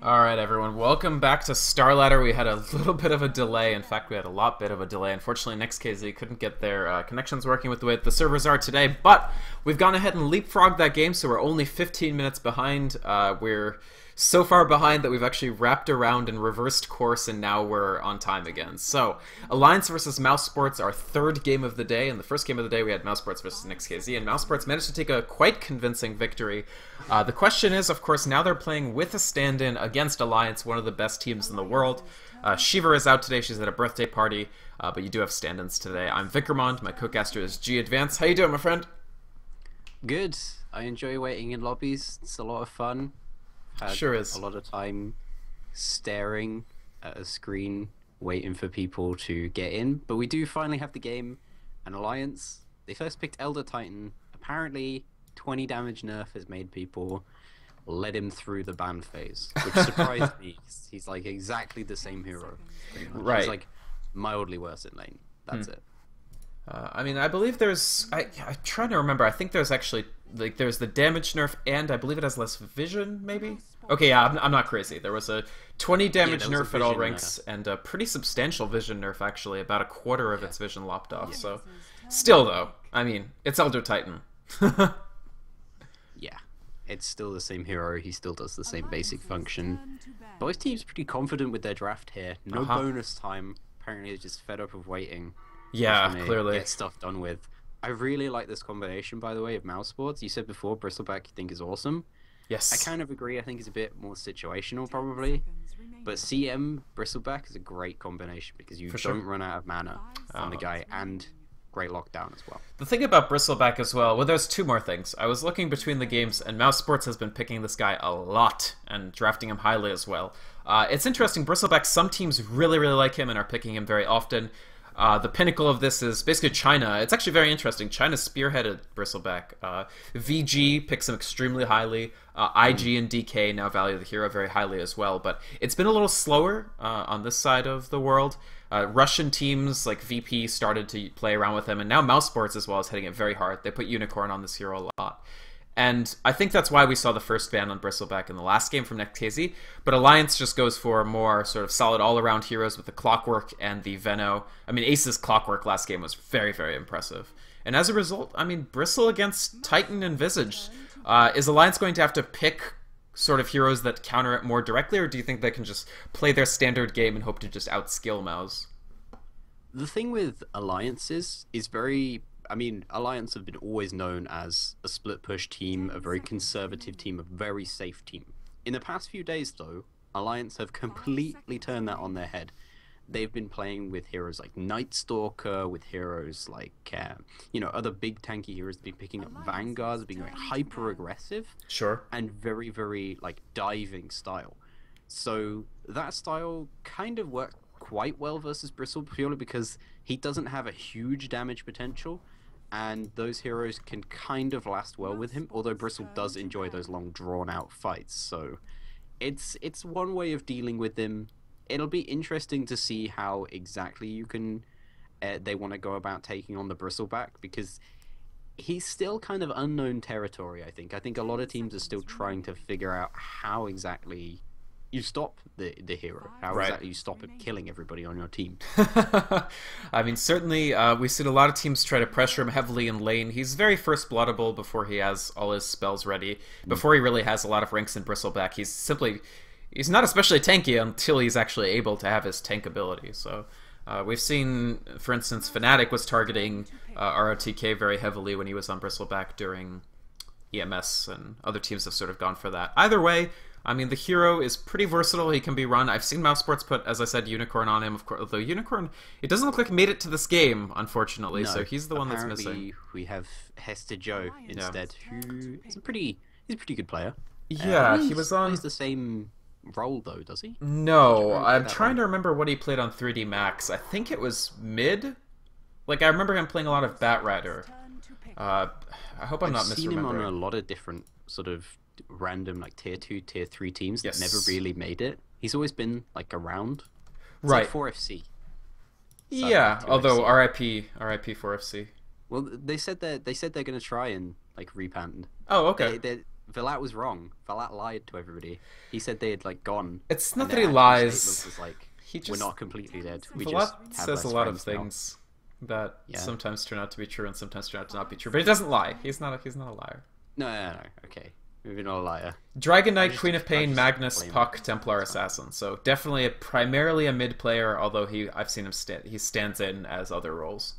Alright everyone, welcome back to StarLadder. We had a little bit of a delay. In fact, we had a lot bit of a delay. Unfortunately, NextKZ couldn't get their connections working with the way the servers are today, but we've gone ahead and leapfrogged that game, so we're only 15 minutes behind. We're so far behind that we've actually wrapped around and reversed course, and now we're on time again. So, Alliance versus Mousesports, our third game of the day. In the first game of the day, we had Mousesports versus NextKZ, and Mousesports managed to take a quite convincing victory. The question is, of course, now they're playing with a stand-in against Alliance, one of the best teams in the world. Shiva is out today. She's at a birthday party, but you do have stand-ins today. I'm Vikrmond. My co-caster is G Advance. How you doing, my friend? Good. I enjoy waiting in lobbies. It's a lot of fun. Sure is. A lot of time staring at a screen, waiting for people to get in. But we do finally have the game. An Alliance. They first picked Elder Titan. Apparently, 20 damage nerf has made people let him through the ban phase, which surprised me. He's like exactly the same hero. Right. He's like mildly worse in lane. That's it. I mean, I believe there's... I'm trying to remember. I think there's actually... Like, there's the damage nerf, and I believe it has less vision, maybe? Okay, yeah, I'm not crazy. There was a 20 damage nerf at all ranks, and a pretty substantial vision nerf, actually. About a quarter of its vision lopped off, so... Still, though, I mean, it's Elder Titan. Yeah, it's still the same hero. He still does the same basic function. Both teams pretty confident with their draft here. No bonus time. Apparently, they're just fed up of waiting. Yeah, clearly. Get stuff done with. I really like this combination, by the way, of Mousesports. You said before Bristleback you think is awesome. Yes. I kind of agree. I think it's a bit more situational, probably. But CM Bristleback is a great combination because you don't run out of mana on the guy, and great lockdown as well. The thing about Bristleback as well, there's two more things. I was looking between the games, and Mousesports has been picking this guy a lot and drafting him highly as well. It's interesting, Bristleback, some teams really, really like him and are picking him very often. The pinnacle of this is basically China. It's actually very interesting. China spearheaded Bristleback. VG picks him extremely highly. IG and DK now value the hero very highly as well. But it's been a little slower on this side of the world. Russian teams like VP started to play around with him, and now Mousesports as well is hitting it very hard. They put Unicorn on this hero a lot. And I think that's why we saw the first ban on Bristleback in the last game from NextKZ, but Alliance just goes for more sort of solid all-around heroes with the Clockwork and the Veno. I mean, Ace's Clockwork last game was very, very impressive. And as a result, I mean, Bristle against Titan and Visage. Is Alliance going to have to pick sort of heroes that counter it more directly, or do you think they can just play their standard game and hope to just outskill Mouse? The thing with Alliances is very... I mean, Alliance have been always known as a split push team, a very conservative team, a very safe team. In the past few days, though, Alliance have completely turned that on their head. They've been playing with heroes like Night Stalker, with heroes like, you know, other big tanky heroes. They've been picking up Vanguards, being very hyper-aggressive. Sure. And very, very, like, diving style. So that style kind of worked quite well versus Bristle, purely because he doesn't have a huge damage potential. And those heroes can kind of last well with him, although Bristle does enjoy those long, drawn-out fights. So it's one way of dealing with him. It'll be interesting to see how exactly you can they want to go about taking on the Bristleback, because he's still kind of unknown territory, I think. I think a lot of teams are still trying to figure out how exactly you stop the hero, how exactly you stop him killing everybody on your team. I mean, certainly we've seen a lot of teams try to pressure him heavily in lane. He's very first bloodable before he has all his spells ready, before he really has a lot of ranks in Bristleback. He's not especially tanky until he's actually able to have his tank ability. So we've seen, for instance, Fnatic was targeting ROTK very heavily when he was on Bristleback during EMS, and other teams have sort of gone for that. Either way, I mean, the hero is pretty versatile. He can be run. I've seen Mousesports put, as I said, Unicorn on him. Of course, although Unicorn, it doesn't look like he made it to this game, unfortunately. No, so he's the one that's missing. We have Hester Joe instead, who is he's a pretty good player. Yeah, he was on. He's the same role though, does he? No, I'm trying to remember what he played on 3D Max. I think it was mid. Like, I remember him playing a lot of Batrider. I hope I'm not misremembering. I've seen him on a lot of different sort of random like tier 2, tier 3 teams that never really made it. He's always been like around. It's like 4FC. Yeah, although RIP 4FC. Well, they said they're going to try and like repant. Oh, okay. VIII was wrong. VIII lied to everybody. He said they had like gone. It's not and that their he actual lies. statement was like, He just, we're not completely dead. We Vlad just have says a less lot of friends now." things that Yeah. sometimes turn out to be true and sometimes turn out to not be true. But he doesn't lie. He's not a liar. No. Okay, maybe not a liar. Dragon Knight, just- Queen of I Pain, just Magnus, blame Puck, him. Templar, Assassin. So definitely primarily a mid player, although I've seen him he stands in as other roles.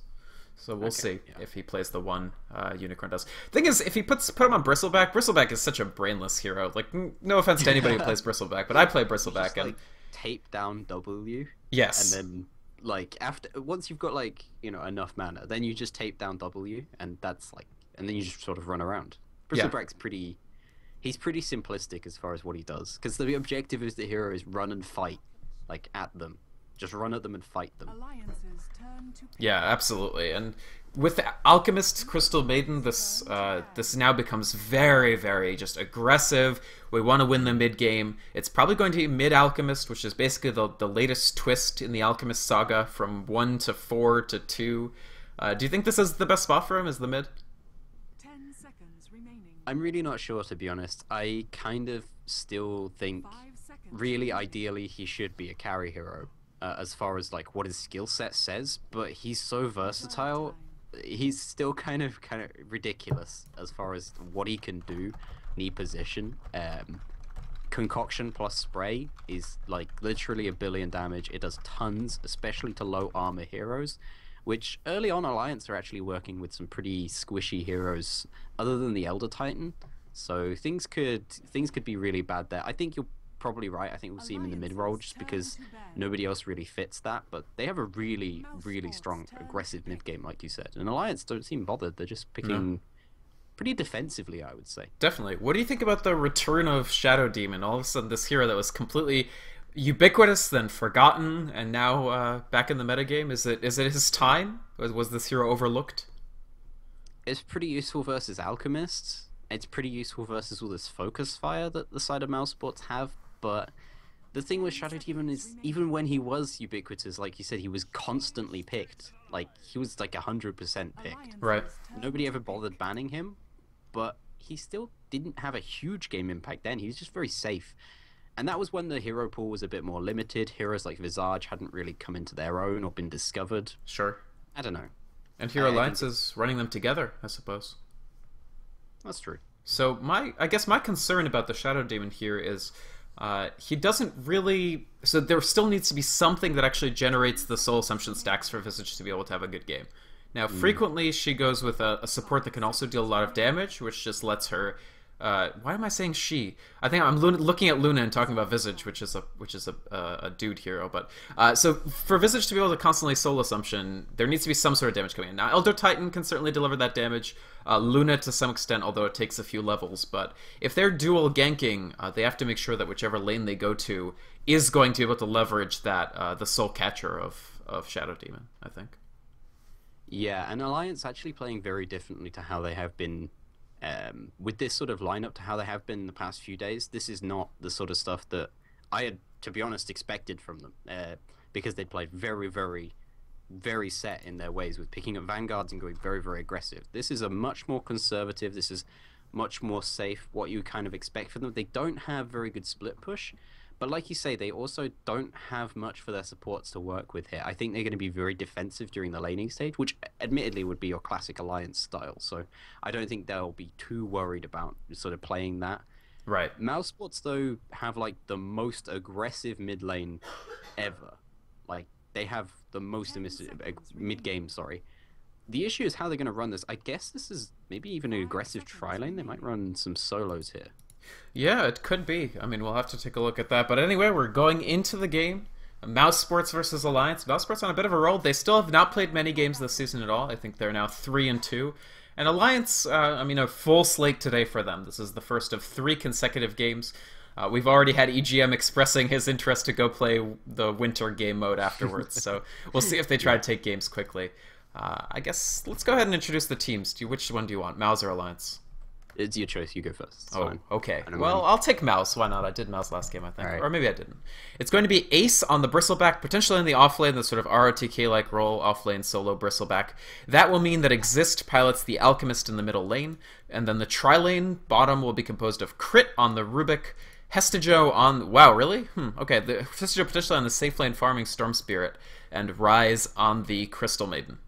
So we'll see if he plays the one Unicorn does. Thing is, if he put him on Bristleback is such a brainless hero. Like, no offense to anybody who plays Bristleback, but I play Bristleback, Just, and like, tape down W. yes, And then like once you've got like enough mana, then you just tape down W, and that's like, and then you just sort of run around. Yeah. Bristleback's he's pretty simplistic as far as what he does, because the objective of the hero is run and fight, like at them. Just run at them and fight them. yeah, absolutely. And with Alchemist, Crystal Maiden, this now becomes very, very just aggressive. We want to win the mid game. It's probably going to be mid Alchemist, which is basically the latest twist in the Alchemist saga from 1 to 4 to 2. Do you think this is the best spot for him? Is the mid? 10 seconds remaining. I'm really not sure, to be honest. I kind of still think, 5 seconds. really ideally, he should be a carry hero. As far as like what his skill set says, but he's so versatile. He's still kind of ridiculous as far as what he can do, knee position. Concoction plus spray is like literally 1 billion damage. It does tons, especially to low armor heroes, which early on Alliance are actually working with some pretty squishy heroes other than the Elder Titan. So things could be really bad there. I think you're probably right. I think we'll see him in the mid role just because nobody else really fits that, but they have a really strong aggressive mid game, like you said, and Alliance don't seem bothered. They're just picking pretty defensively, I would say. Definitely. What do you think about the return of Shadow Demon? All of a sudden this hero that was completely ubiquitous, then forgotten, and now back in the metagame. Is it his time? Was this hero overlooked? It's pretty useful versus Alchemists. It's pretty useful versus all this focus fire that the side of Mousesports have, but the thing with Shadow Demon is, even when he was ubiquitous, like you said, he was constantly picked. Like, he was like 100% picked. Right. Nobody ever bothered banning him, but he still didn't have a huge game impact then. He was just very safe. And that was when the hero pool was a bit more limited. Heroes like VIII hadn't really come into their own or been discovered. Sure. I don't know. And Hero Alliance is running them together, I suppose. That's true. So I guess my concern about the Shadow Demon here is he doesn't really... So there still needs to be something that actually generates the soul assumption stacks for Visage to be able to have a good game. Now, frequently she goes with a support that can also deal a lot of damage, which just lets her... why am I saying she? I think I'm looking at Luna and talking about Visage, which is a dude hero. But so for Visage to be able to constantly soul assumption, there needs to be some sort of damage coming in. Now, Elder Titan can certainly deliver that damage. Luna to some extent, although it takes a few levels. But if they're dual ganking, they have to make sure that whichever lane they go to is going to be able to leverage that the soul catcher of Shadow Demon, I think. Yeah, and Alliance actually playing very differently to how they have been. With this sort of lineup to how they have been the past few days, this is not the sort of stuff that I had, to be honest, expected from them, because they played very, very, very set in their ways with picking up vanguards and going very, very aggressive. This is a much more conservative, this is much more safe, what you kind of expect from them. They don't have very good split push, but like you say, they also don't have much for their supports to work with here. I think they're going to be very defensive during the laning stage, which admittedly would be your classic Alliance style. So I don't think they'll be too worried about sort of playing that. Right. Mousesports, though, have like the most aggressive mid lane ever. Like, they have the most mid game, sorry. The issue is how they're going to run this. I guess this is maybe even an aggressive tri lane. They might run some solos here. Yeah, it could be. I mean, we'll have to take a look at that. But anyway, we're going into the game. Mousesports versus Alliance. Mousesports on a bit of a roll. They still have not played many games this season at all. I think they're now 3-2. And Alliance, I mean, a full slate today for them. This is the first of 3 consecutive games. We've already had EGM expressing his interest to go play the winter game mode afterwards. So we'll see if they try to take games quickly. I guess let's go ahead and introduce the teams. Which one do you want, Mouse or Alliance? It's your choice. You go first. It's Oh, fine. okay. I don't Well, mind. I'll take Mouse. Why not? I did Mouse last game, I think. Alright. Or maybe I didn't. It's going to be Ace on the Bristleback, potentially in the offlane, the sort of ROTK-like role, offlane solo Bristleback. That will mean that Exist pilots the Alchemist in the middle lane, and then the tri-lane bottom will be composed of Crit on the Rubik, Hestijo on... Wow, really? Okay, the Hestijo potentially on the safe lane farming Storm Spirit, and Rise on the Crystal Maiden.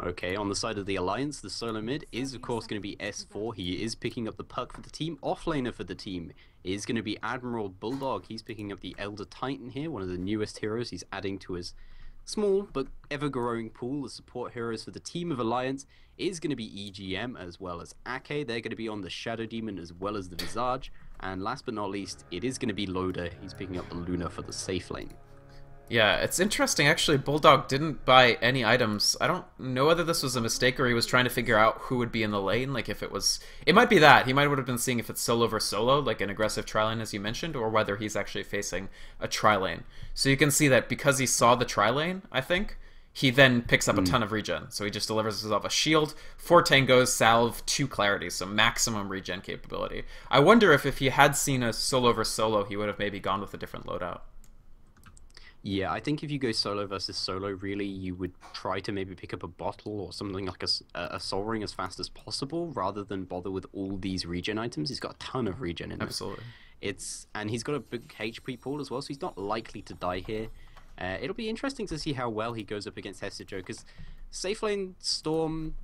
Okay, on the side of the Alliance, the solo mid is of course going to be S4. He is picking up the puck for the team. Offlaner for the team is going to be Admiral Bulldog. He's picking up the Elder Titan here, one of the newest heroes he's adding to his small but ever-growing pool. The support heroes for the team of Alliance is going to be EGM as well as Ake. They're going to be on the Shadow Demon as well as the Visage. And last but not least, it is going to be Loader. He's picking up the Luna for the safe lane. Yeah, it's interesting, actually. Bulldog didn't buy any items. I don't know whether this was a mistake or he was trying to figure out who would be in the lane. Like, if it was... It might be that. He might have been seeing if it's solo versus solo, like an aggressive tri-lane, as you mentioned, or whether he's actually facing a tri-lane. So you can see that because he saw the tri-lane, I think, he then picks up a ton of regen. So he just delivers himself a shield, 4 tangos, salve, 2 clarity, so maximum regen capability. I wonder if he had seen a solo versus solo, he would have maybe gone with a different loadout. Yeah, I think if you go solo versus solo, really, you would try to maybe pick up a bottle or something like a soul ring as fast as possible, rather than bother with all these regen items. He's got a ton of regen in this. Absolutely. And he's got a big HP pool as well, so he's not likely to die here. It'll be interesting to see how well he goes up against Hestijo, because safe lane Storm,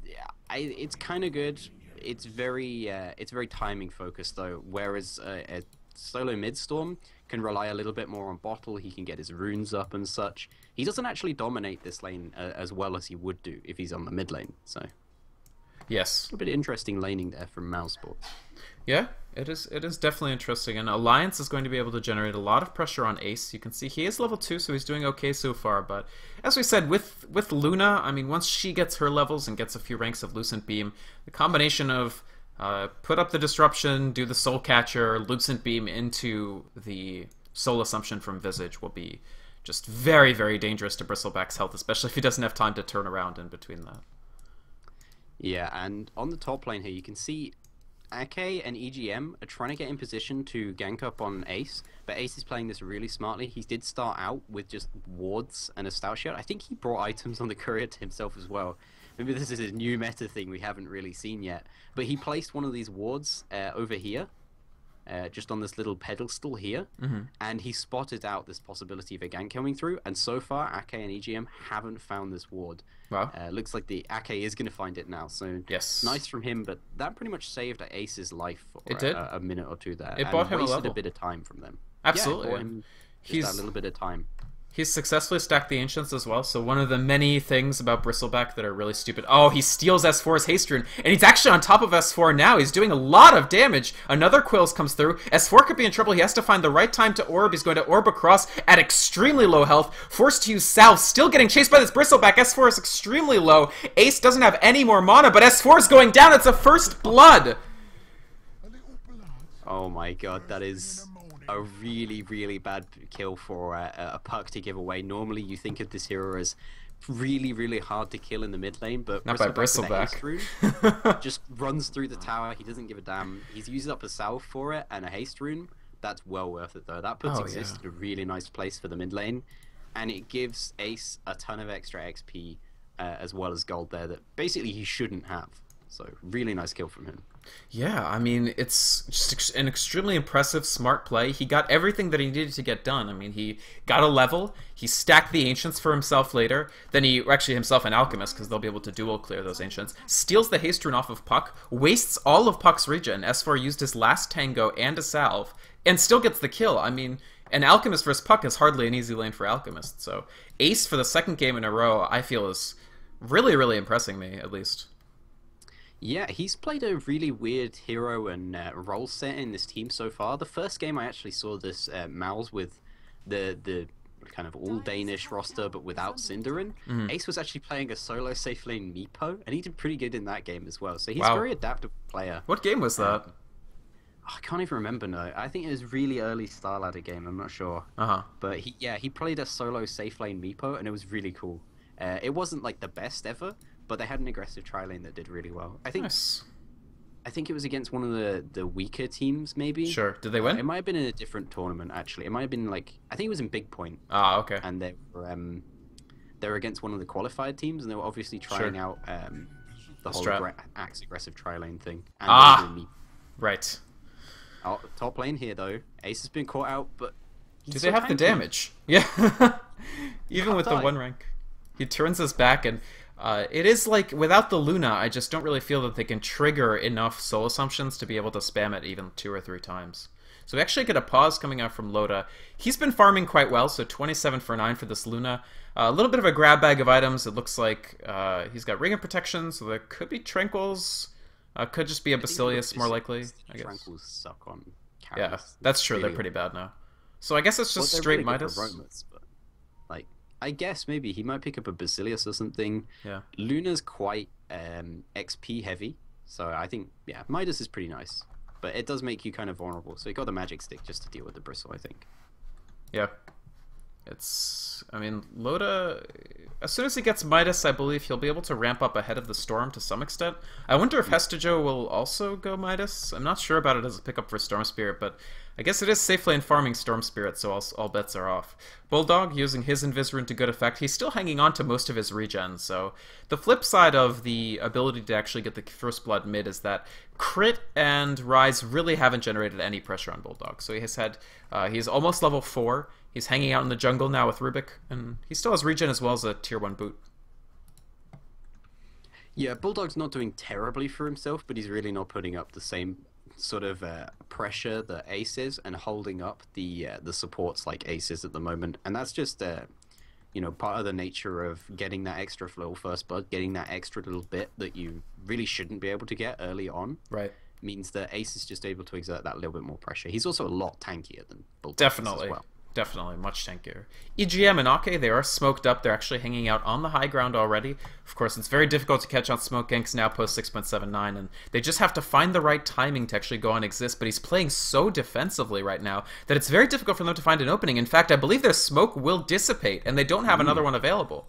it's kind of good. It's very timing focused though, whereas a solo mid Storm can rely a little bit more on bottle. He can get his runes up and such. He doesn't actually dominate this lane as well as he would do if he's on the mid lane. So yes, a bit interesting laning there from Mousesports. Yeah, it is definitely interesting, and Alliance is going to be able to generate a lot of pressure on Ace. You can see he is level 2, so he's doing okay so far, but as we said, with Luna, I mean, once she gets her levels and gets a few ranks of Lucent Beam, the combination of put up the Disruption, do the Soul Catcher, Lucent Beam into the Soul Assumption from Visage will be just very, very dangerous to Bristleback's health, especially if he doesn't have time to turn around in between that. Yeah, and on the top lane here, you can see Ake and EGM are trying to get in position to gank up on Ace, but Ace is playing this really smartly. He did start out with just wards and a stout shield. I think he brought items on the courier to himself as well. Maybe this is a new meta thing we haven't really seen yet. But he placed one of these wards over here, just on this little pedestal here, and he spotted out this possibility of a gank coming through, and so far Ake and EGM haven't found this ward. Wow. Looks like the Ake is going to find it now, so yes, nice from him, but that pretty much saved Ace's life for it did. A minute or two there. It bought him wasted a level. A bit of time from them. Absolutely. Yeah, it bought him just a little bit of time. He's successfully stacked the Ancients as well, so one of the many things about Bristleback that are really stupid... Oh, he steals S4's Haste Rune, and he's actually on top of S4 now. He's doing a lot of damage. Another Quills comes through. S4 could be in trouble. He has to find the right time to orb. He's going to orb across at extremely low health. Forced to use Salve, still getting chased by this Bristleback. S4 is extremely low. Ace doesn't have any more mana, but S4 is going down. It's a first blood. Oh my god, that is a really, really bad kill for a puck to give away. Normally you think of this hero as really, really hard to kill in the mid lane, but not by Bristleback. Just runs through the tower. He doesn't give a damn. He's used up a salve for it and a haste rune. That's well worth it though. That puts Exist in a really nice place for the mid lane, and it gives Ace a ton of extra XP as well as gold there that basically he shouldn't have. So really nice kill from him. Yeah, I mean, it's just an extremely impressive, smart play. He got everything that he needed to get done. I mean, he got a level, he stacked the Ancients for himself later, then he, actually himself and Alchemist, because they'll be able to dual clear those Ancients, steals the Haste Rune off of Puck, wastes all of Puck's regen, S4 used his last Tango and a Salve, and still gets the kill. I mean, an Alchemist versus Puck is hardly an easy lane for Alchemist, so Ace for the second game in a row, I feel is really, really impressing me, at least. Yeah, he's played a really weird hero and role set in this team so far. The first game I actually saw this Mouse with the kind of all Danish roster, but without Cinderin. Ace was actually playing a solo safe lane Meepo, and he did pretty good in that game as well. So he's a very adaptable player. What game was that? I can't even remember now. I think it was really early StarLadder game. I'm not sure. But he played a solo safe lane Meepo, and it was really cool. It wasn't like the best ever, but they had an aggressive tri lane that did really well. I think I think it was against one of the weaker teams, maybe. Sure. Did they It win? might have been in a different tournament, actually. It might have been like, I think it was in Big Point, Ah, okay. and they were against one of the qualified teams, and they were obviously trying Sure. out the whole strat. axe aggressive tri lane thing. And Ah! they really- Right. oh, top lane here though. Ace has been caught out, but he's Do so they have the tanky. damage? Yeah. Even Can't with the die. 1 rank. He turns his back, and it is like, without the Luna, I just don't really feel that they can trigger enough soul assumptions to be able to spam it even 2 or 3 times. So we actually get a pause coming out from Loda. He's been farming quite well, so 27 for 9 for this Luna. A little bit of a grab bag of items. It looks like he's got Ring of Protection, so there could be Tranquils. Could just be a I think Basilius, more likely, the I guess. Tranquils suck on Yeah, carries. that's true. Really They're pretty bad now. So I guess it's Well, just they're straight really good Midas. for roamers, but like I guess maybe he might pick up a Basilius or something. Yeah. Luna's quite XP heavy, so I think Midas is pretty nice, but it does make you kind of vulnerable. So you got the magic stick just to deal with the bristle, I think. Yeah. I mean, Loda, as soon as he gets Midas, I believe he'll be able to ramp up ahead of the Storm to some extent. I wonder if Hestejo will also go Midas. I'm not sure about it as a pickup for Storm Spirit, but I guess it is safe lane farming Storm Spirit, so all bets are off. Bulldog using his Invis-Rune to good effect. He's still hanging on to most of his regen, so the flip side of the ability to actually get the First Blood mid is that Crit and Rise really haven't generated any pressure on Bulldog. So he's almost level 4. He's hanging out in the jungle now with Rubik, and he still has regen as well as a tier 1 boot. Yeah, Bulldog's not doing terribly for himself, but he's really not putting up the same sort of pressure that Ace is, and holding up the supports like Ace is at the moment. And that's just part of the nature of getting that extra flow First Blood, getting that extra little bit that you really shouldn't be able to get early on. Right. Means that Ace is just able to exert that little bit more pressure. He's also a lot tankier than Bulldog Definitely. as well. Definitely, much tankier. EGM and Ake, they are smoked up. They're actually hanging out on the high ground already. Of course, it's very difficult to catch on smoke ganks now post 6.79, and they just have to find the right timing to actually go on exist, but he's playing so defensively right now that it's very difficult for them to find an opening. In fact, I believe their smoke will dissipate, and they don't have another one available.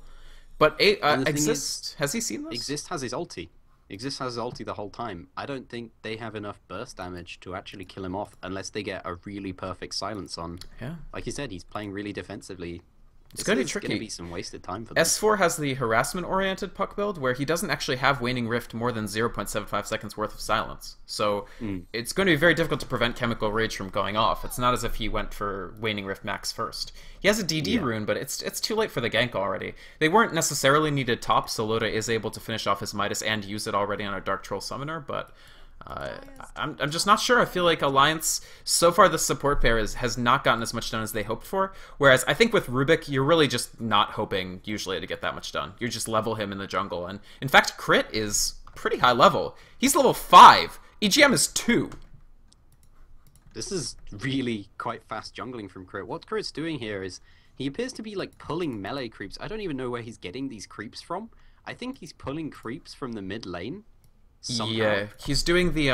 But And the thing Exist, has he seen this? Exist has his ulti. Exist has his ulti the whole time. I don't think they have enough burst damage to actually kill him off unless they get a really perfect silence on. Yeah. Like you said, he's playing really defensively. It's going to be It's tricky. going to be some wasted time for them. S4 has the harassment-oriented puck build, where he doesn't actually have Waning Rift more than 0.75 seconds worth of silence. So it's going to be very difficult to prevent Chemical Rage from going off. It's not as if he went for Waning Rift max first. He has a DD rune, but it's too late for the gank already. They weren't necessarily needed top, so Loda is able to finish off his Midas and use it already on a Dark Troll Summoner, but I'm just not sure. I feel like Alliance, so far the support pair has not gotten as much done as they hoped for, whereas I think with Rubik, you're really just not hoping usually to get that much done. You just level him in the jungle, and in fact, Crit is pretty high level. He's level 5. EGM is 2. This is really quite fast jungling from Crit. What Crit's doing here is he appears to be like pulling melee creeps. I don't even know where he's getting these creeps from. I think he's pulling creeps from the mid lane. Somehow. Yeah, he's doing the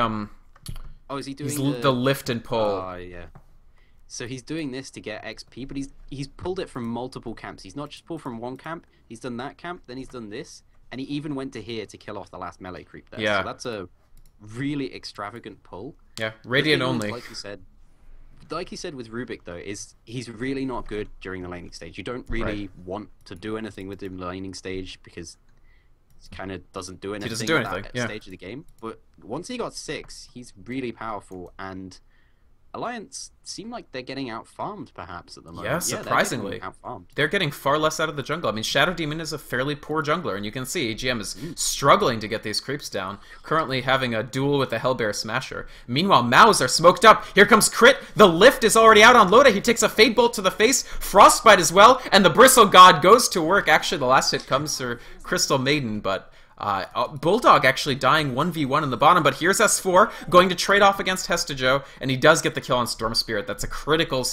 Oh, is he doing he's the lift and pull. Oh, yeah. So he's doing this to get XP, but he's pulled it from multiple camps. He's not just pulled from one camp. He's done that camp, then he's done this, and he even went to here to kill off the last melee creep there. Yeah. So that's a really extravagant pull. Yeah, Radiant The thing is, only. like you said with Rubik though, is he's really not good during the laning stage. You don't really want to do anything with him in the laning stage because he kind of doesn't do anything. doesn't do at anything, that yeah. stage of the game. But once he got 6, he's really powerful, and Alliance seem like they're getting out farmed perhaps at the moment. Yeah, surprisingly. out farmed. They're getting far less out of the jungle. I mean, Shadow Demon is a fairly poor jungler, and you can see AGM is struggling to get these creeps down, currently having a duel with the Hellbear Smasher. Meanwhile, Maus are smoked up. Here comes Crit. The lift is already out on Loda. He takes a Fade Bolt to the face, Frostbite as well, and the Bristle God goes to work. Actually, the last hit comes for Crystal Maiden, but Bulldog actually dying 1v1 in the bottom, but here's S4 going to trade off against Hestejo, and he does get the kill on Storm Spirit. That's a critical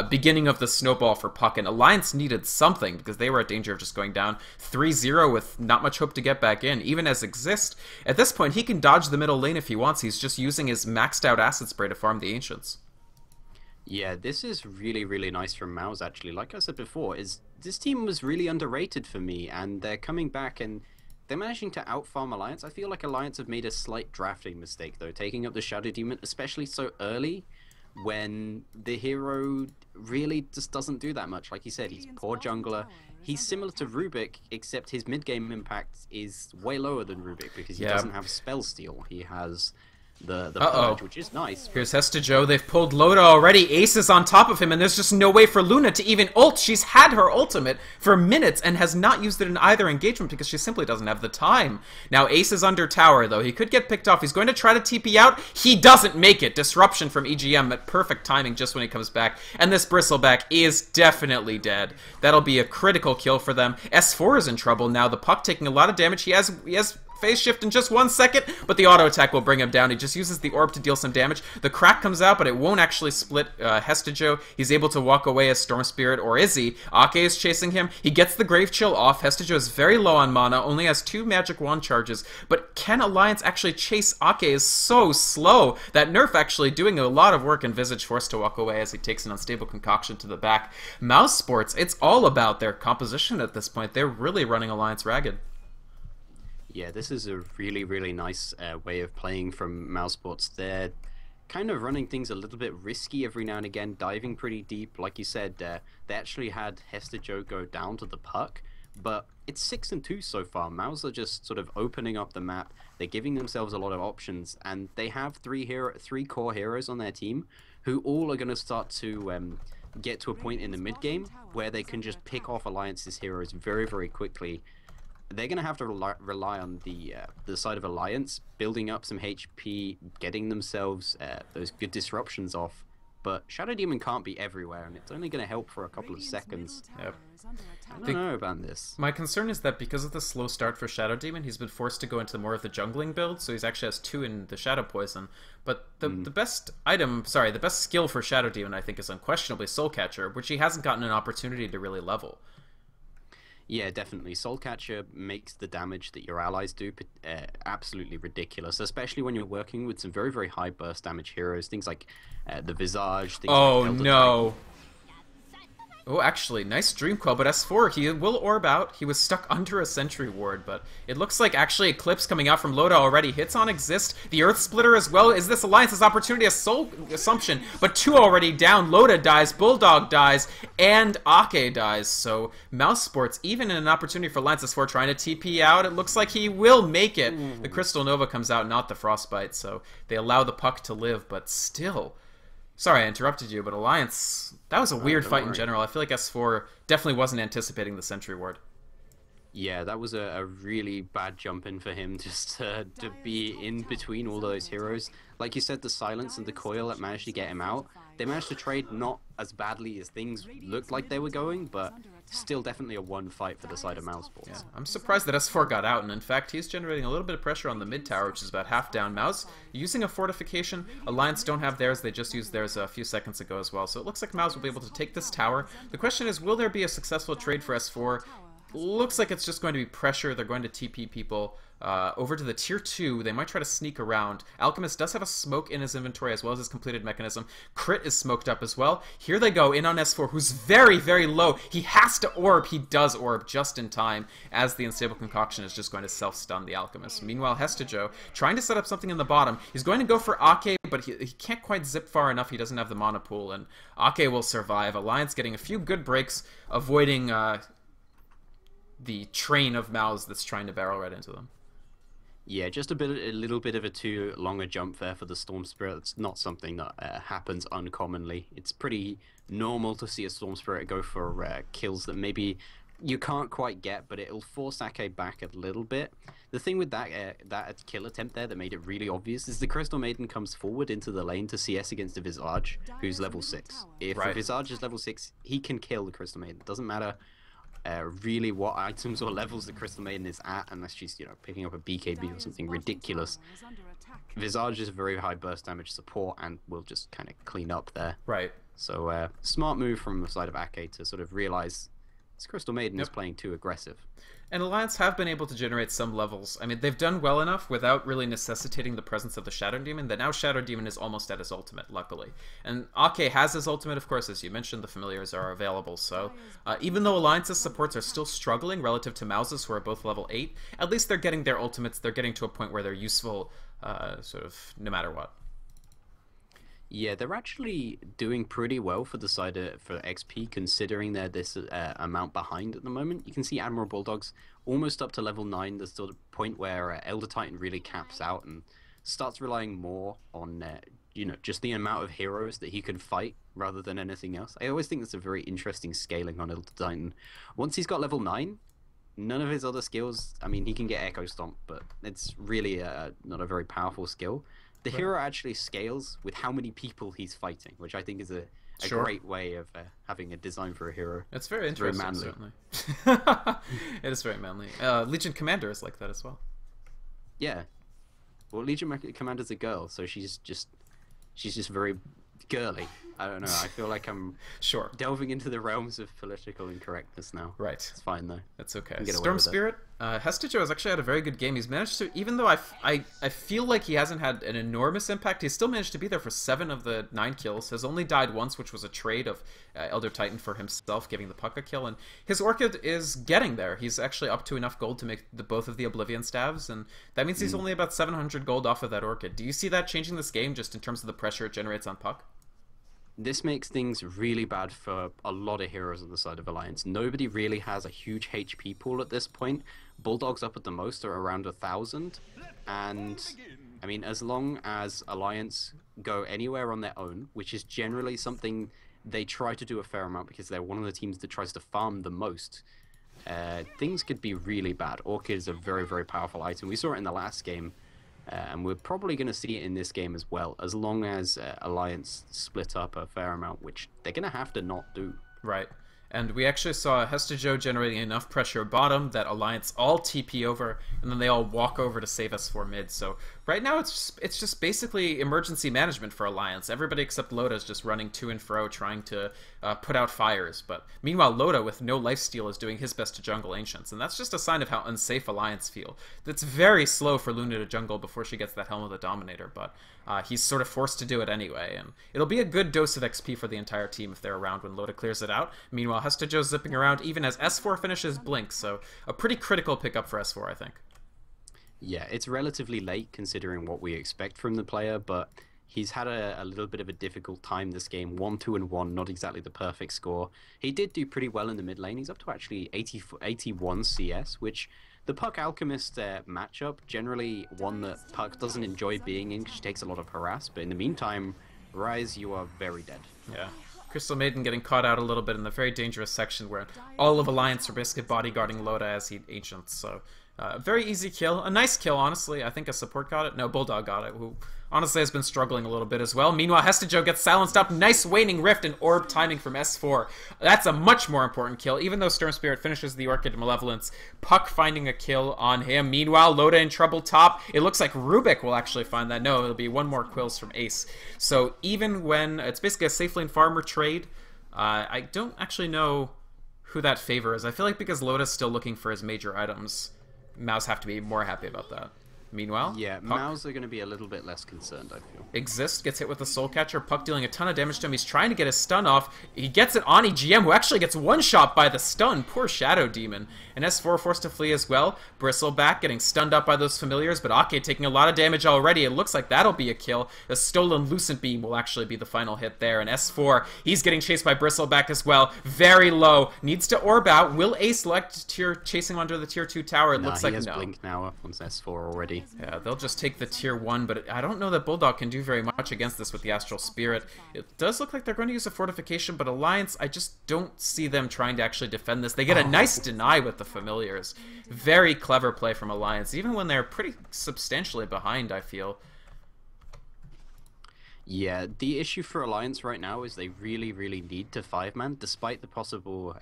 beginning of the snowball for Puck, and Alliance needed something because they were at danger of just going down 3-0 with not much hope to get back in, even as Exist. At this point, he can dodge the middle lane if he wants. He's just using his maxed out Acid Spray to farm the Ancients. Yeah, this is really, really nice from Maus, actually. Like I said before, this team was really underrated for me, and they're coming back, and they're managing to outfarm Alliance. I feel like Alliance have made a slight drafting mistake, though, taking up the Shadow Demon, especially so early, when the hero really just doesn't do that much. Like you said, he's poor jungler. He's similar to Rubik, except his mid-game impact is way lower than Rubik, because he doesn't have Spell Steal. He has the Purge, which is nice. Here's Hestajo. They've pulled Loda already. Ace is on top of him, and there's just no way for Luna to even ult. She's had her ultimate for minutes and has not used it in either engagement because she simply doesn't have the time. Now Ace is under tower, though. He could get picked off. He's going to try to TP out. He doesn't make it. Disruption from EGM at perfect timing just when he comes back. And this Bristleback is definitely dead. That'll be a critical kill for them. S4 is in trouble now. The Puck taking a lot of damage. He has phase shift in just 1 second, but the auto attack will bring him down. He just uses the orb to deal some damage. The crack comes out, but it won't actually split Hestajo. He's able to walk away as Storm Spirit, or is he? Ake is chasing him. He gets the Grave Chill off. Hestajo is very low on mana, only has 2 magic wand charges, but can Alliance actually chase? Ake is so slow. That nerf actually doing a lot of work, and Visage forced to walk away as he takes an unstable concoction to the back. Mousesports, it's all about their composition at this point. They're really running Alliance ragged. Yeah, this is a really, really nice way of playing from Mousesports. They're kind of running things a little bit risky every now and again, diving pretty deep. Like you said, they actually had Hestajo go down to the Puck, but it's 6-2 so far. Mouse are just sort of opening up the map. They're giving themselves a lot of options, and they have three core heroes on their team who all are going to start to get to a point in the mid game where they can just pick off Alliance's heroes very, very quickly. They're going to have to rely on the side of Alliance, building up some HP, getting themselves those good disruptions off. But Shadow Demon can't be everywhere, and it's only going to help for a couple of seconds. Yep. I don't know about this. My concern is that because of the slow start for Shadow Demon, he's been forced to go into more of the jungling build, so he's actually has 2 in the Shadow Poison. But the best the best skill for Shadow Demon, I think, is unquestionably Soul Catcher, which he hasn't gotten an opportunity to really level. Yeah, definitely. Soul Catcher makes the damage that your allies do absolutely ridiculous, especially when you're working with some very, very high burst damage heroes, things like the Visage. Things oh, like no. Oh, actually, nice Dream Coil, but S4, he will orb out. He was stuck under a Sentry Ward, but it looks like actually Eclipse coming out from Loda already. Hits on Exist, the Earth Splitter as well. Is this Alliance's opportunity? A Soul Assumption, but 2 already down. Loda dies, Bulldog dies, and Ake dies. So Mousesports, even in an opportunity for Alliance S4 trying to TP out, it looks like he will make it. The Crystal Nova comes out, not the Frostbite, so they allow the Puck to live, but still... Sorry I interrupted you, but Alliance, that was a weird fight in general. I feel like S4 definitely wasn't anticipating the Sentry Ward. Yeah, that was a really bad jump in for him, just to be in between all those heroes. Like you said, the Silence and the Coil that managed to get him out, they managed to trade not as badly as things looked like they were going, but still definitely a 1 fight for the side of Mousesports. Yeah, I'm surprised that S4 got out, and in fact, he's generating a little bit of pressure on the mid tower, which is about half down. Mouse using a fortification. Alliance don't have theirs. They just used theirs a few seconds ago as well. So it looks like Mouse will be able to take this tower. The question is, will there be a successful trade for S4? Looks like it's just going to be pressure. They're going to TP people over to the tier 2. They might try to sneak around. Alchemist does have a smoke in his inventory as well as his completed mechanism. Crit is smoked up as well. Here they go in on S4, who's very, very low. He has to orb. He does orb just in time as the Unstable Concoction is just going to self-stun the Alchemist. Meanwhile, Hestajo trying to set up something in the bottom. He's going to go for Ake, but he can't quite zip far enough. He doesn't have the mana pool, and Ake will survive. Alliance getting a few good breaks, avoiding... the train of mouths that's trying to barrel right into them. Yeah, just a little bit of a too long a jump there for the Storm Spirit. It's not something that happens uncommonly. It's pretty normal to see a Storm Spirit go for kills that maybe you can't quite get, but it'll force Ake back a little bit. The thing with that kill attempt there that made it really obvious is the Crystal Maiden comes forward into the lane to CS against a Visage who's level 6. If the Visage is level 6, he can kill the Crystal Maiden. It doesn't matter really what items or levels the Crystal Maiden is at, unless she's, you know, picking up a BKB or something ridiculous. Visage is a very high burst damage support and will just kind of clean up there. Right. So smart move from the side of Ake to sort of realize This Crystal Maiden is playing too aggressive. And Alliance have been able to generate some levels. I mean, they've done well enough without really necessitating the presence of the Shadow Demon that now Shadow Demon is almost at his ultimate, luckily. And Ake has his ultimate, of course, as you mentioned, the familiars are available. So even though Alliance's supports are still struggling relative to Mouse's, who are both level 8, at least they're getting their ultimates. They're getting to a point where they're useful sort of no matter what. Yeah, they're actually doing pretty well for the side for XP, considering they're this amount behind at the moment. You can see Admiral Bulldog's almost up to level 9. There's still a point where Elder Titan really caps out and starts relying more on, you know, just the amount of heroes that he can fight rather than anything else. I always think that's a very interesting scaling on Elder Titan. Once he's got level 9, none of his other skills, I mean, he can get Echo Stomp, but it's really not a very powerful skill. The hero actually scales with how many people he's fighting, which I think is a great way of having a design for a hero. It's very interesting, certainly. It is very manly. Legion Commander is like that as well. Yeah. Well, Legion Commander's a girl, so she's just very girly. I don't know. I feel like I'm delving into the realms of political incorrectness now. Right. It's fine, though. That's okay. Storm Spirit, Hestejo has actually had a very good game. He's managed to, even though I feel like he hasn't had an enormous impact, he's still managed to be there for 7 of the 9 kills. Has only died once, which was a trade of Elder Titan for himself, giving the Puck a kill. And his Orchid is getting there. He's actually up to enough gold to make both of the Oblivion Staves, and that means he's only about 700 gold off of that Orchid. Do you see that changing this game, just in terms of the pressure it generates on Puck? This makes things really bad for a lot of heroes on the side of Alliance. Nobody really has a huge HP pool at this point. Bulldogs up at the most are around 1,000. And, I mean, as long as Alliance go anywhere on their own, which is generally something they try to do a fair amount because they're one of the teams that tries to farm the most, things could be really bad. Orchid is a very, very powerful item. We saw it in the last game. And we're probably going to see it in this game as well, as long as Alliance split up a fair amount, which they're going to have to not do. Right. And we actually saw Hestejo generating enough pressure bottom that Alliance all TP over, and then they all walk over to save S4 mid. So right now it's just basically emergency management for Alliance. Everybody except Loda is just running to and fro trying to put out fires. But meanwhile, Loda, with no lifesteal, is doing his best to jungle Ancients. And that's just a sign of how unsafe Alliance feel. It's very slow for Luna to jungle before she gets that Helm of the Dominator, but he's sort of forced to do it anyway. And it'll be a good dose of XP for the entire team if they're around when Loda clears it out. Meanwhile, Hestejo's zipping around even as S4 finishes Blink, so a pretty critical pickup for S4, I think. Yeah, it's relatively late considering what we expect from the player, but he's had a little bit of a difficult time this game. 1-2-1, not exactly the perfect score. He did do pretty well in the mid lane. He's up to actually 81 CS, which the Puck Alchemist matchup, generally one that Puck doesn't enjoy being in because she takes a lot of harass, but in the meantime, Rise, you are very dead. Yeah. Crystal Maiden getting caught out a little bit in the very dangerous section where all of Alliance are basically bodyguarding Loda as he Ancients. So, very easy kill. A nice kill, honestly. I think a support got it. No, Bulldog got it, who honestly has been struggling a little bit as well. Meanwhile, Hestejo gets silenced up. Nice Waning Rift and Orb timing from S4. That's a much more important kill, even though Storm Spirit finishes the Orchid Malevolence. Puck finding a kill on him. Meanwhile, Loda in trouble top. It looks like Rubik will actually find that. No, it'll be one more Quills from Ace. So even when it's basically a safe lane farmer trade, I don't actually know who that favor is. I feel like because Loda's still looking for his major items, Mouse have to be more happy about that. Meanwhile, yeah, Mouse are going to be a little bit less concerned, I feel. Exist gets hit with the Soul Catcher, Puck dealing a ton of damage to him. He's trying to get his stun off. He gets it on EGM, who actually gets one shot by the stun. Poor Shadow Demon. And S4 forced to flee as well. Bristleback getting stunned up by those familiars, but Ake taking a lot of damage already. It looks like that'll be a kill. The Stolen Lucent Beam will actually be the final hit there. And S4, he's getting chased by Bristleback as well. Very low. Needs to orb out. Will Ace select chasing under the tier 2 tower? It looks like no. He has Blink now up on S4 already. Yeah, they'll just take the tier 1, but I don't know that Bulldog can do very much against this with the Astral Spirit. It does look like they're going to use a fortification, but Alliance, I just don't see them trying to actually defend this. They get a nice deny with the familiars. Very clever play from Alliance, even when they're pretty substantially behind, I feel. Yeah, the issue for Alliance right now is they really, really need to 5-man, despite the possible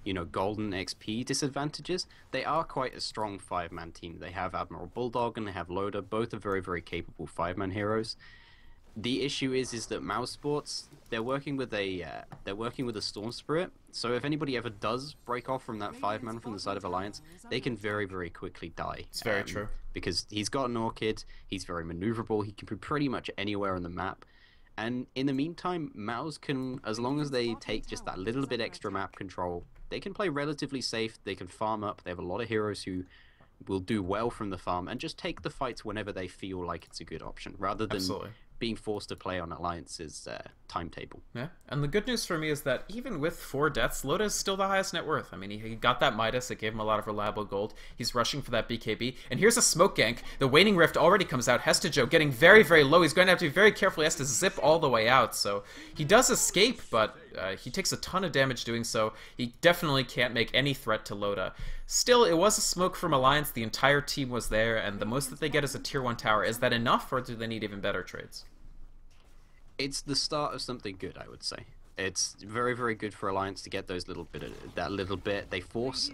you know, golden XP disadvantages. They are quite a strong 5-man team. They have Admiral Bulldog and they have Loda. Both are very, very capable 5-man heroes. The issue is that Mousesports, they're working with a Storm Spirit, So if anybody ever does break off from that 5-man from the side of Alliance, they can very, very quickly die. It's very true. Because he's got an Orchid, he's very maneuverable, he can be pretty much anywhere on the map. And in the meantime, Mouse can, as long as they take just that little bit extra map control, they can play relatively safe, they can farm up, they have a lot of heroes who will do well from the farm, and just take the fights whenever they feel like it's a good option, rather than being forced to play on Alliance's timetable. Yeah, and the good news for me is that even with 4 deaths, Loda is still the highest net worth. I mean, he got that Midas, it gave him a lot of reliable gold. He's rushing for that BKB, and here's a smoke gank. The Waning Rift already comes out. Hestejo getting very, very low. He's going to have to be very careful. He has to zip all the way out, so he does escape, but he takes a ton of damage doing so. He definitely can't make any threat to Loda. Still, it was a smoke from Alliance. The entire team was there, and the most that they get is a tier 1 tower. Is that enough, or do they need even better trades? It's the start of something good, I would say. It's very, very good for Alliance to get those little bit. They force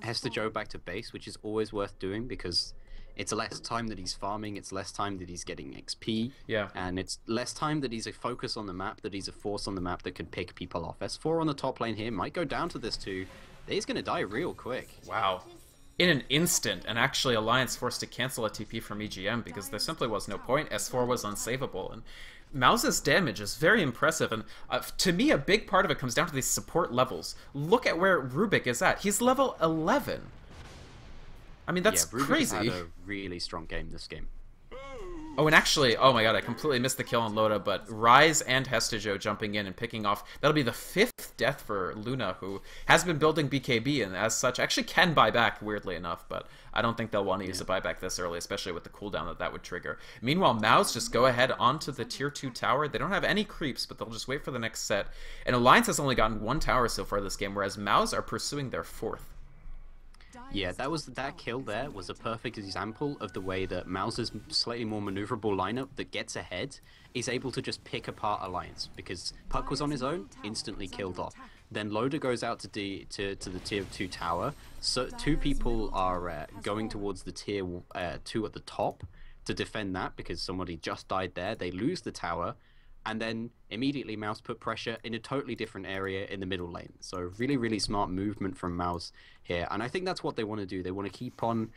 Hestejo back to base, which is always worth doing because it's less time that he's farming, it's less time that he's getting XP, and it's less time that he's a focus on the map, that he's a force on the map that can pick people off. S4 on the top lane here might go down to this 2. He's going to die real quick. Wow. In an instant, and actually Alliance forced to cancel a TP from EGM because there simply was no point. S4 was unsavable, and Mouse's damage is very impressive, and to me a big part of it comes down to these support levels. Look at where Rubik is at. He's level 11. I mean, that's crazy. Rubik had a really strong game this game. Oh, and actually, oh my god, I completely missed the kill on Loda, but Ryze and Hestejo jumping in and picking off. That'll be the 5th death for Luna, who has been building BKB, and as such, actually can buy back, weirdly enough, but I don't think they'll want to use a buyback this early, especially with the cooldown that would trigger. Meanwhile, Mouse just go ahead onto the tier 2 tower. They don't have any creeps, but they'll just wait for the next set. And Alliance has only gotten 1 tower so far this game, whereas Mouse are pursuing their 4th. Yeah, that kill there was a perfect example of the way that Mouse's slightly more maneuverable lineup that gets ahead is able to just pick apart Alliance, because Puck was on his own, instantly killed off. Then Loda goes out to the tier 2 tower, so 2 people are going towards the tier 2 at the top to defend that because somebody just died there. They lose the tower, and then immediately Mouse put pressure in a totally different area in the middle lane. So really, really smart movement from Mouse here. And I think that's what they want to do. They want to keep on,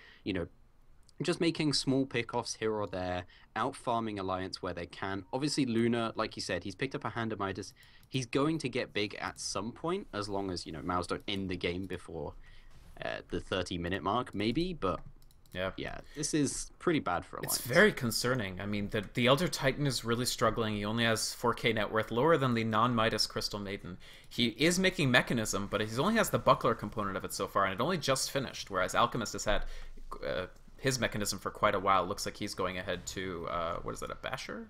just making small pickoffs here or there, out-farming Alliance where they can. Obviously, Luna, like you said, he's picked up a hand of Midas. He's going to get big at some point, as long as, Mouse don't end the game before the 30-minute mark, maybe, but... Yeah, this is pretty bad for Alliance. It's very concerning. I mean, the Elder Titan is really struggling. He only has 4k net worth, lower than the non-Midas Crystal Maiden. He is making Mechanism, but he only has the Buckler component of it so far, and it only just finished, whereas Alchemist has had his Mechanism for quite a while. Looks like he's going ahead to, what is that, a Basher?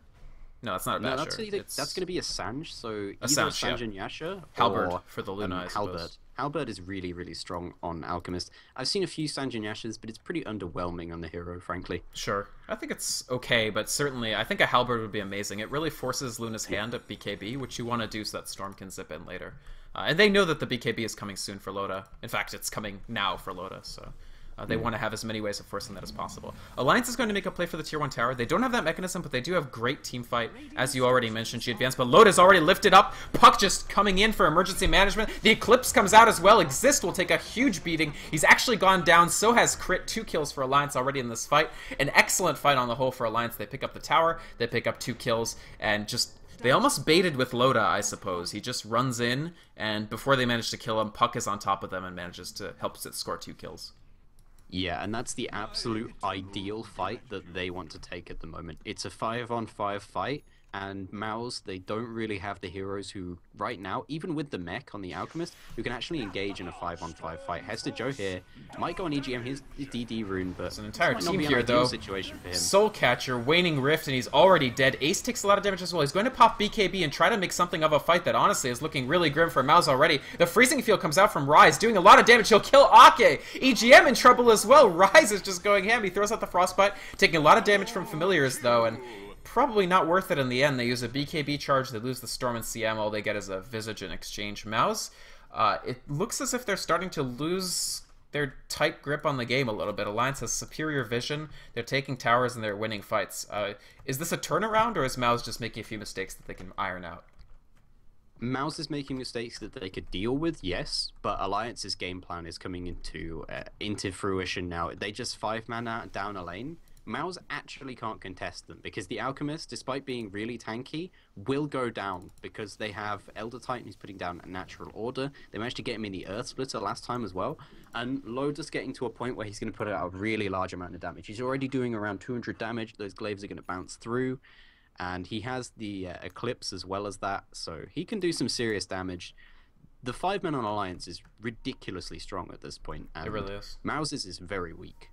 No, that's not a Basher. No, that's going to be a Sanj, so either Sanj, Sanj and Yasha, Halberd or for the Luna, I suppose. Halberd. Halberd is really, really strong on Alchemist. I've seen a few Sanj and Yashas, but it's pretty underwhelming on the hero, frankly. Sure. I think it's okay, but certainly I think a Halberd would be amazing. It really forces Luna's hand at BKB, which you want to do so that Storm can zip in later. And they know that the BKB is coming soon for Loda. In fact, it's coming now for Loda, so... they want to have as many ways of forcing that as possible. Alliance is going to make a play for the tier 1 tower. They don't have that Mechanism, but they do have great team fight. As you already mentioned, she advanced, but Loda's already lifted up. Puck just coming in for emergency management. The Eclipse comes out as well. Exist will take a huge beating. He's actually gone down. So has Crit. 2 kills for Alliance already in this fight. An excellent fight on the whole for Alliance. They pick up the tower. They pick up 2 kills, and just... They almost baited with Loda, I suppose. He just runs in, and before they manage to kill him, Puck is on top of them and manages to help it score 2 kills. Yeah, and that's the absolute ideal fight that they want to take at the moment. It's a 5-on-5 fight, and Mouse, they don't really have the heroes who, right now, even with the mech on the Alchemist, who can actually engage in a 5-on-5 fight. Hestejo here might go on EGM his DD rune, but it's an entire team be here, an though. Situation for him. Soul Catcher, Waning Rift, and he's already dead. Ace takes a lot of damage as well. He's going to pop BKB and try to make something of a fight that honestly is looking really grim for Mouse already. The Freezing Field comes out from Ryze, doing a lot of damage. He'll kill Ake. EGM in trouble as well. Ryze is just going ham. He throws out the Frostbite, taking a lot of damage from Familiars, though, and probably not worth it in the end. They use a BKB charge, they lose the Storm and CM, all they get is a Visage in exchange. Mouse, it looks as if they're starting to lose their tight grip on the game a little bit. Alliance has superior vision, they're taking towers and they're winning fights. Is this a turnaround, or is Mouse just making a few mistakes that they can iron out? Mouse is making mistakes that they could deal with, yes, but Alliance's game plan is coming into fruition now. They just 5-man out down a lane. Mouse actually can't contest them because the Alchemist, despite being really tanky, will go down because they have Elder Titan who's putting down a natural order. They managed to get him in the Earth Splitter last time as well, and Loda's getting to a point where he's going to put out a really large amount of damage. He's already doing around 200 damage. Those glaives are going to bounce through, and he has the Eclipse as well as that, so he can do some serious damage. The 5-man on Alliance is ridiculously strong at this point, and It really is. Mouse's is very weak.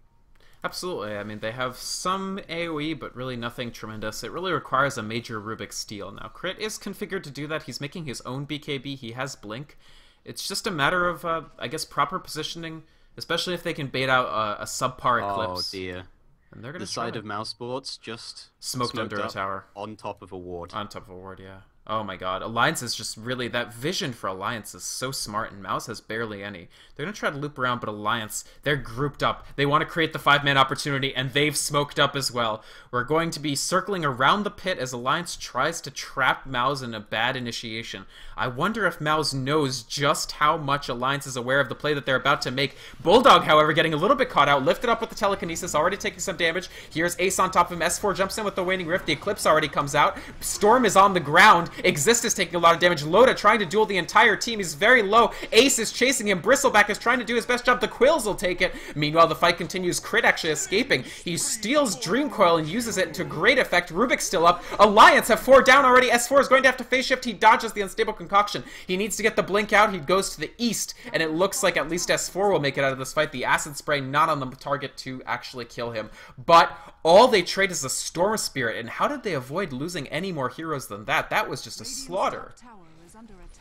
Absolutely. I mean, they have some AoE, but really nothing tremendous. It really requires a major Rubik's Steel. Now, Crit is configured to do that. He's making his own BKB. He has Blink. It's just a matter of, I guess, proper positioning, especially if they can bait out a subpar Eclipse. Oh, dear. And they're gonna The side of Mousesports just smoked under a up tower. on top of a ward. On top of a ward, yeah. Oh my god. Alliance is just really... That vision for Alliance is so smart, and Mouse has barely any. They're going to try to loop around, but Alliance, they're grouped up. They want to create the 5-man opportunity, and they've smoked up as well. We're going to be circling around the pit as Alliance tries to trap Mouse in a bad initiation. I wonder if Mouse knows just how much Alliance is aware of the play that they're about to make. Bulldog, however, getting a little bit caught out, lifted up with the telekinesis, already taking some damage. Here's Ace on top of him. S4 jumps in with the Waning Rift. The Eclipse already comes out. Storm is on the ground. Exist is taking a lot of damage. Loda trying to duel the entire team. He's very low. Ace is chasing him. Bristleback is trying to do his best job. The Quills will take it. Meanwhile, the fight continues. Crit actually escaping. He steals Dream Coil and uses it to great effect. Rubik's still up. Alliance have 4 down already. S4 is going to have to phase shift. He dodges the Unstable Concoction. He needs to get the Blink out. He goes to the east, and it looks like at least S4 will make it out of this fight. The Acid Spray not on the target to actually kill him. But all they trade is a Storm Spirit, and how did they avoid losing any more heroes than that? That was just a slaughter.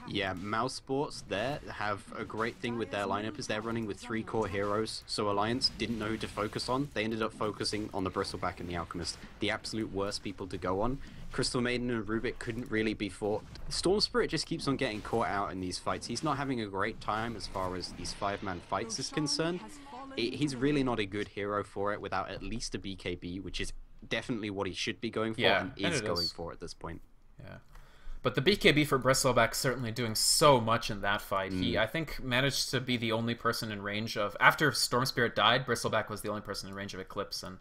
Yeah, Mousesports there have a great thing with their lineup is they're running with 3 core heroes, so Alliance didn't know who to focus on. They ended up focusing on the Bristleback and the Alchemist, the absolute worst people to go on. Crystal Maiden and Rubik couldn't really be fought. Storm Spirit just keeps on getting caught out in these fights. He's not having a great time as far as these 5-man fights is concerned. He's really not a good hero for it without at least a BKB, which is definitely what he should be going for and is going for at this point. Yeah. But the BKB for Bristleback certainly doing so much in that fight. He, I think, managed to be the only person in range of... After Storm Spirit died, Bristleback was the only person in range of Eclipse, and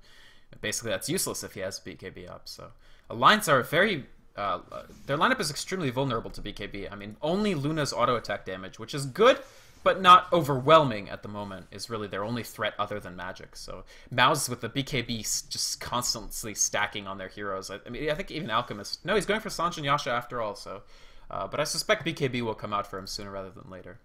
basically that's useless if he has BKB up. So Alliance are very... their lineup is extremely vulnerable to BKB. I mean, only Luna's auto attack damage, which is good, but not overwhelming at the moment, is really their only threat other than magic. So Mouse with the BKB just constantly stacking on their heroes. I mean, I think even Alchemist... No, he's going for Sanj and Yasha after all, so... but I suspect BKB will come out for him sooner rather than later.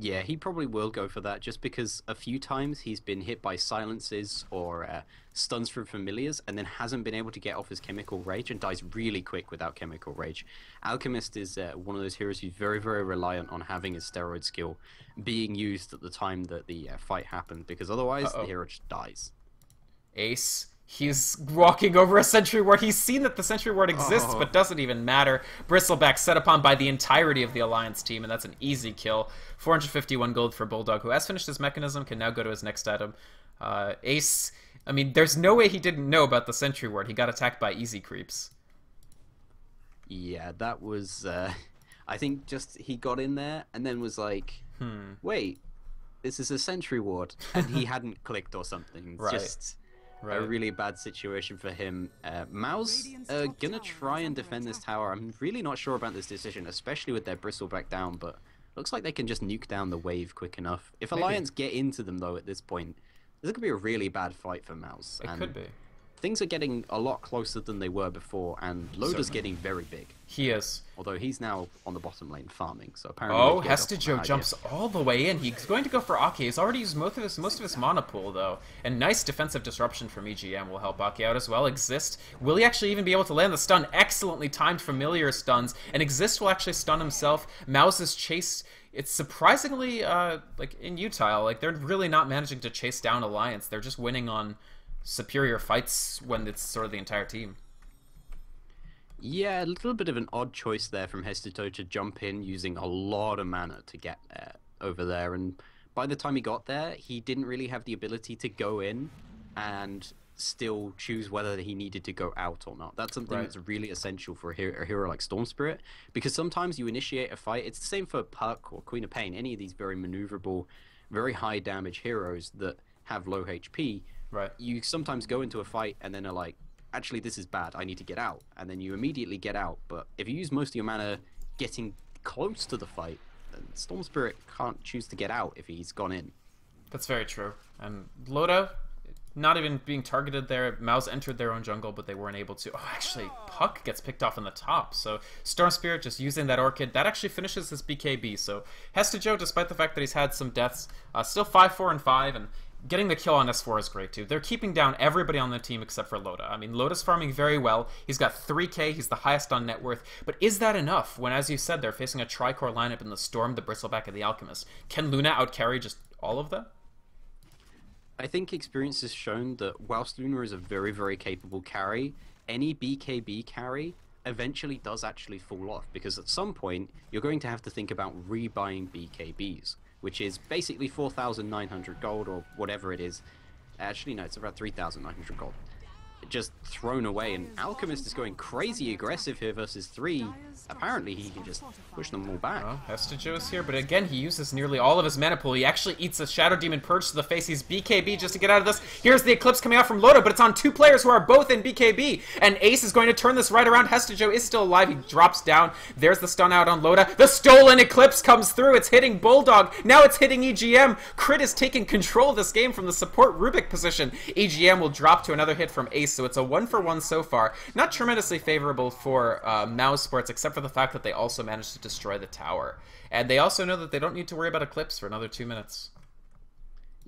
Yeah, he probably will go for that just because a few times he's been hit by silences or stuns from familiars and then hasn't been able to get off his chemical rage and dies really quick without chemical rage. Alchemist is one of those heroes who's very, very reliant on having his steroid skill being used at the time that the fight happened because otherwise the hero just dies. Ace... He's walking over a Sentry Ward. He's seen that the Sentry Ward exists, but doesn't even matter. Bristleback set upon by the entirety of the Alliance team, and that's an easy kill. 451 gold for Bulldog, who has finished his mechanism, can now go to his next item. Ace, I mean, there's no way he didn't know about the Sentry Ward. He got attacked by easy creeps. Yeah, that was... I think just he got in there and then was like, wait, this is a Sentry Ward. And he hadn't clicked or something. Just... A really bad situation for him. Mouse gonna try and defend this tower. I'm really not sure about this decision, especially with their Bristleback down, but looks like they can just nuke down the wave quick enough. If Alliance get into them, though, at this point, this could be a really bad fight for Mouse. It could be. Things are getting a lot closer than they were before, and Loda's getting very big. He is. Although he's now on the bottom lane farming, so apparently... Oh, Hestejo jumps all the way in. He's going to go for Aki. He's already used most of his mana pool, though. And nice defensive disruption from EGM will help Aki out as well. Exist. Will he actually even be able to land the stun? Excellently timed familiar stuns. And Exist will actually stun himself. Mouse is chased... It's surprisingly, like, inutile. Like, they're really not managing to chase down Alliance. They're just winning on superior fights when it's sort of the entire team. Yeah, a little bit of an odd choice there from Hesteto to jump in using a lot of mana to get over there, and by the time he got there, he didn't really have the ability to go in and still choose whether he needed to go out or not. That's something that's really essential for a hero like Storm Spirit, because sometimes you initiate a fight. It's the same for Puck or Queen of Pain, any of these very maneuverable, very high damage heroes that have low HP. Right. You sometimes go into a fight and then are like, actually, this is bad. I need to get out. And then you immediately get out. But if you use most of your mana getting close to the fight, then Storm Spirit can't choose to get out if he's gone in. That's very true. And Loda, not even being targeted there. Mouse entered their own jungle, but they weren't able to. Oh, actually, Puck gets picked off in the top. So Storm Spirit just using that Orchid. That actually finishes his BKB. So Hestejo, despite the fact that he's had some deaths, still 5-4 and 5, and getting the kill on S4 is great too. They're keeping down everybody on the team except for Loda. I mean, Loda's farming very well. He's got 3k. He's the highest on net worth. But is that enough when, as you said, they're facing a tri-core lineup in the Storm, the Bristleback, and the Alchemist? Can Luna outcarry just all of them? I think experience has shown that whilst Luna is a very, very capable carry, any BKB carry eventually does actually fall off, because at some point you're going to have to think about rebuying BKBs, which is basically 4,900 gold or whatever it is. Actually, no, it's about 3,900 gold. Just thrown away, and Alchemist is going crazy aggressive here versus 3. Apparently he can just push them all back. Well, Hestejo is here, but again, he uses nearly all of his mana pool. He actually eats a Shadow Demon Purge to the face. He's BKB just to get out of this. Here's the Eclipse coming out from Loda, but it's on 2 players who are both in BKB, and Ace is going to turn this right around. Hestejo is still alive. He drops down. There's the stun out on Loda. The stolen Eclipse comes through. It's hitting Bulldog. Now it's hitting EGM. Crit is taking control of this game from the support Rubik position. EGM will drop to another hit from Ace, so it's a 1-for-1 so far. Not tremendously favorable for Mousesports, except for the fact that they also managed to destroy the tower. And they also know that they don't need to worry about Eclipse for another 2 minutes.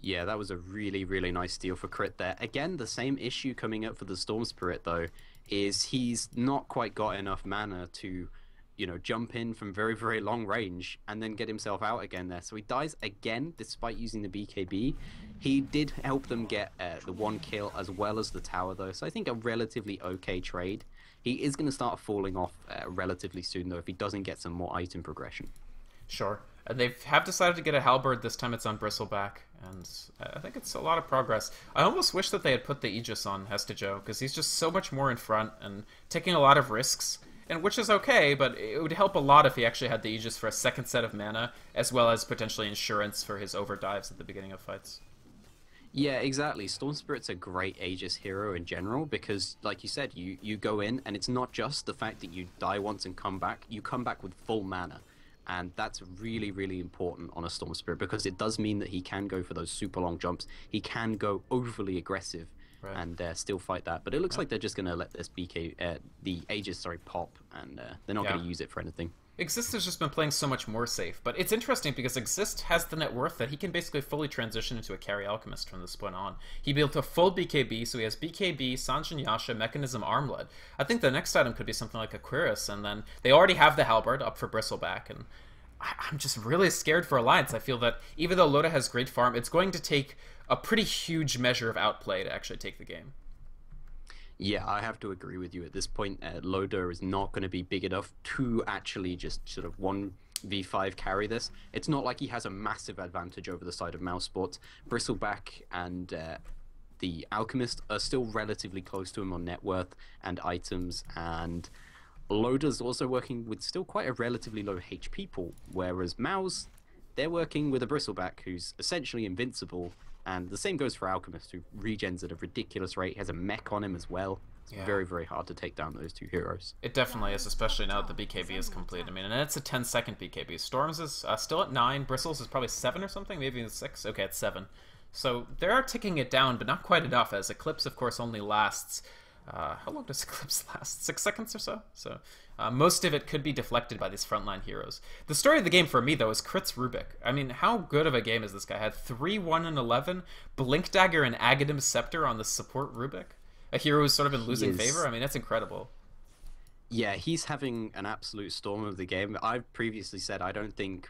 Yeah, that was a really, really nice steal for Crit there. Again, the same issue coming up for the Storm Spirit, though, is he's not quite got enough mana to, you know, jump in from very, very long range and then get himself out again there. So he dies again, despite using the BKB. He did help them get the 1 kill as well as the tower, though. So I think a relatively okay trade. He is going to start falling off relatively soon, though, if he doesn't get some more item progression. Sure. And they have decided to get a Halberd. This time it's on Bristleback, and I think it's a lot of progress. I almost wish that they had put the Aegis on Hestejo, because he's just so much more in front and taking a lot of risks, and which is okay, but it would help a lot if he actually had the Aegis for a second set of mana, as well as potentially insurance for his overdives at the beginning of fights. Yeah, exactly. Storm Spirit's a great Aegis hero in general because, like you said, you go in and it's not just the fact that you die once and come back. You come back with full mana, and that's really, really important on a Storm Spirit because it does mean that he can go for those super long jumps. He can go overly aggressive and still fight that. But it looks like they're just going to let this the Aegis, pop, and they're not going to use it for anything. Exist has just been playing so much more safe, but it's interesting because Exist has the net worth that he can basically fully transition into a carry Alchemist from this point on. He built a full BKB, so he has BKB, Sanjin Yasha, Mechanism, Armlet. I think the next item could be something like Aquarius, and then they already have the Halberd up for Bristleback, and I'm just really scared for Alliance. I feel that even though Loda has great farm, it's going to take a pretty huge measure of outplay to actually take the game. Yeah, I have to agree with you. At this point, Loda is not going to be big enough to actually just sort of 1v5 carry this. It's not like he has a massive advantage over the side of Mousesports. Bristleback and the Alchemist are still relatively close to him on net worth and items, and Loda's also working with still quite a relatively low HP pool, whereas Mouse, they're working with a Bristleback who's essentially invincible. And the same goes for Alchemist, who regens at a ridiculous rate. He has a mech on him as well. It's very, very hard to take down those two heroes. It definitely is, especially now that the BKB is complete. I mean, and it's a 10-second BKB. Storms is still at 9. Bristles is probably 7 or something, maybe even 6. Okay, it's 7. So they are ticking it down, but not quite enough, as Eclipse, of course, only lasts... how long does Eclipse last? 6 seconds or so? So most of it could be deflected by these frontline heroes. The story of the game for me, though, is Crit's Rubik. I mean, how good of a game is this guy? Had 3, 1, and 11, Blink Dagger, and Aghanim Scepter on the support Rubik. A hero who's sort of been losing favor? I mean, that's incredible. Yeah, he's having an absolute storm of the game. I've previously said I don't think,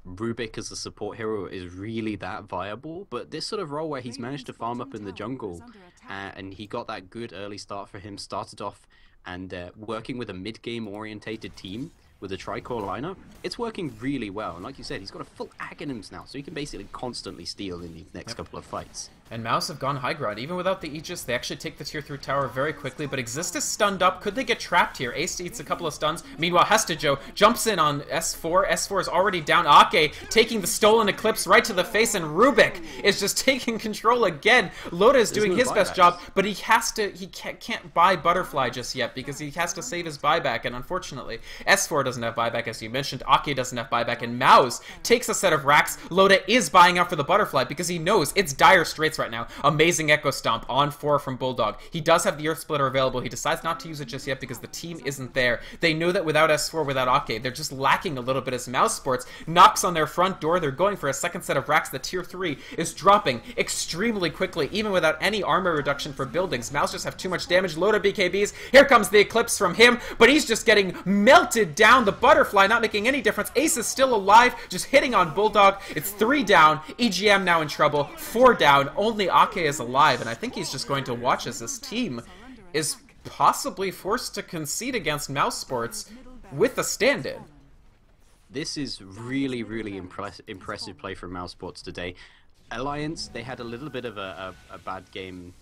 Rubik as a support hero is really that viable, but this sort of role where he's managed to farm up in the jungle and he got that good early start for him, started off and working with a mid-game orientated team with a tri-core lineup, it's working really well. And like you said, he's got a full Aghanims now, so he can basically constantly steal in these next couple of fights. And Mouse have gone high ground. Even without the Aegis, they actually take the tier 3 tower very quickly, but Exist is stunned up. Could they get trapped here? Ace eats a couple of stuns. Meanwhile, Hestejo jumps in on S4. S4 is already down. Ake taking the stolen Eclipse right to the face, and Rubik is just taking control again. Loda is doing his best job, but he can't buy Butterfly just yet because he has to save his buyback, and unfortunately, S4 doesn't have buyback, as you mentioned. Ake doesn't have buyback, and Mouse takes a set of racks. Loda is buying out for the Butterfly because he knows it's dire straits right now. Amazing Echo Stomp on 4 from Bulldog. He does have the Earth Splitter available. He decides not to use it just yet because the team isn't there. They know that without S4, without Ake, they're just lacking a little bit as Mousesports knocks on their front door. They're going for a second set of racks. The tier 3 is dropping extremely quickly, even without any armor reduction for buildings. Mouse just have too much damage. Load of BKBs. Here comes the Eclipse from him, but he's just getting melted down. The Butterfly not making any difference. Ace is still alive, just hitting on Bulldog. It's 3 down. EGM now in trouble. 4 down. Only Ake is alive, and I think he's just going to watch as this team is possibly forced to concede against Mousesports with a stand-in. This is really, really impressive play from Mousesports today. Alliance, they had a little bit of a bad game,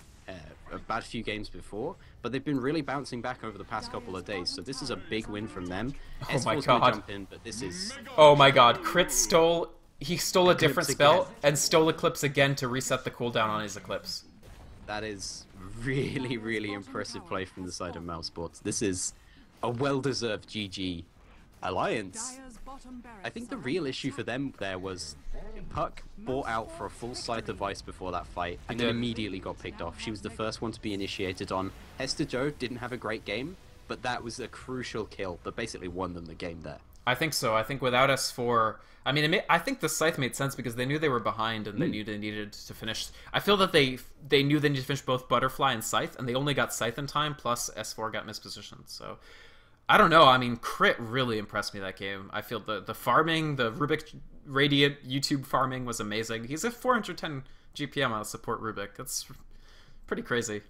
a bad few games before, but they've been really bouncing back over the past couple of days, so this is a big win from them. Oh my S4's god. gonna jump in, but this is... Oh my god, Crit stole... He stole a different spell again. and stole Eclipse again to reset the cooldown on his Eclipse. That is really, really impressive play from the side of Mousesports. This is a well-deserved GG. Alliance, I think the real issue for them there was Puck bought out for a full Scythe of Ice before that fight and then immediately got picked off. She was the first one to be initiated on. Hestejo didn't have a great game, but that was a crucial kill that basically won them the game there. I think so. I think without S4... I mean, I think the Scythe made sense because they knew they were behind and they knew they needed to finish... I feel that they knew they needed to finish both Butterfly and Scythe, and they only got Scythe in time, plus S4 got mispositioned, so... I don't know. I mean, Crit really impressed me that game. I feel the farming, the Rubik Radiant YouTube farming was amazing. He's at 410 GPM on support Rubik. That's pretty crazy.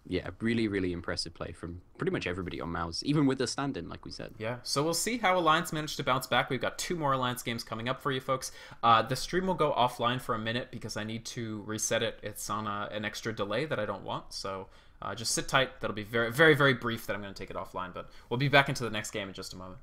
Yeah, really, really impressive play from pretty much everybody on Mouse, even with the stand-in, like we said. Yeah, so we'll see how Alliance managed to bounce back. We've got 2 more Alliance games coming up for you folks. The stream will go offline for a minute because I need to reset it. It's on an extra delay that I don't want, so just sit tight. That'll be very, very, very brief that I'm going to take it offline, but we'll be back into the next game in just a moment.